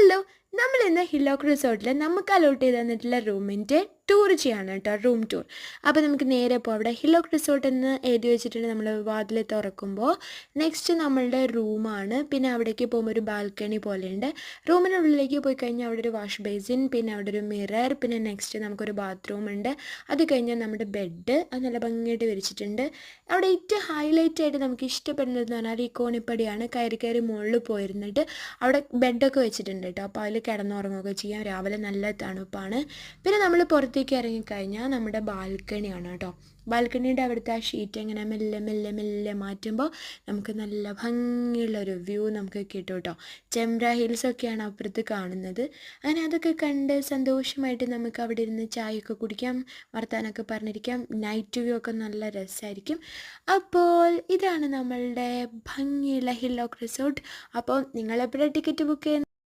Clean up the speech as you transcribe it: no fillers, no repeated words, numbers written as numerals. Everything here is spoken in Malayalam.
ഹലോ, നമ്മൾ ഇന്ന് ഹില്ലോക്ക് റിസോർട്ടിൽ നമുക്ക് അലോട്ട് ചെയ്ത് തന്നിട്ടുള്ള റൂമിൻ്റെ ടൂർ ചെയ്യാണ് കേട്ടോ, റൂം ടൂർ. അപ്പോൾ നമുക്ക് നേരെ പോകാം. അവിടെ ഹില്ലോക്ക് റിസോർട്ട് എന്ന് എഴുതി വെച്ചിട്ടുണ്ട്. നമ്മൾ വാതിൽ തുറക്കുമ്പോൾ നെക്സ്റ്റ് നമ്മളുടെ റൂമാണ്. പിന്നെ അവിടേക്ക് പോകുമ്പോൾ ഒരു ബാൽക്കണി പോലെയുണ്ട്. റൂമിനുള്ളിലേക്ക് പോയി കഴിഞ്ഞാൽ അവിടെ ഒരു വാഷ് ബേസിൻ, പിന്നെ അവിടെ ഒരു മിറർ, പിന്നെ നെക്സ്റ്റ് നമുക്കൊരു ബാത്റൂം ഉണ്ട്. അത് കഴിഞ്ഞാൽ നമ്മുടെ ബെഡ് അത് നല്ല ഭംഗിയായിട്ട് വിരിച്ചിട്ടുണ്ട്. അവിടെ ഏറ്റവും ഹൈലൈറ്റ് ആയിട്ട് നമുക്ക് ഇഷ്ടപ്പെടുന്നതെന്ന് പറഞ്ഞാൽ ഈ കോണിപ്പടിയാണ്. കയറി കയറി മുകളിൽ പോയിരുന്നിട്ട് അവിടെ ബെഡൊക്കെ വെച്ചിട്ടുണ്ട് കേട്ടോ. അപ്പോൾ അതിൽ കിടന്നുറങ്ങുകയൊക്കെ ചെയ്യാം. രാവിലെ നല്ല തണുപ്പാണ്. പിന്നെ നമ്മൾ പുറത്തേക്ക് ഇറങ്ങിക്കഴിഞ്ഞാൽ നമ്മുടെ ബാൽക്കണിയാണ് കേട്ടോ. ബാൽക്കണിയുടെ അവിടുത്തെ ആ ഷീറ്റ് ഇങ്ങനെ മെല്ലെ മെല്ലെ മെല്ലെ മാറ്റുമ്പോൾ നമുക്ക് നല്ല ഭംഗിയുള്ളൊരു വ്യൂ നമുക്ക് കിട്ടും കേട്ടോ. ചെമ്പ്ര ഹിൽസൊക്കെയാണ് അപ്പുറത്ത് കാണുന്നത്. അങ്ങനെ അതൊക്കെ കണ്ട് സന്തോഷമായിട്ട് നമുക്ക് അവിടെ ഇരുന്ന് ചായയൊക്കെ കുടിക്കാം, വർത്താനമൊക്കെ പറഞ്ഞിരിക്കാം. നൈറ്റ് വ്യൂ ഒക്കെ നല്ല രസമായിരിക്കും. അപ്പോൾ ഇതാണ് നമ്മളുടെ ഭംഗിയുള്ള ഹില്ലോക്ക് റിസോർട്ട്. അപ്പോൾ നിങ്ങളെപ്പോഴാണ് ടിക്കറ്റ് ബുക്ക് ചെയ്യുന്നത്?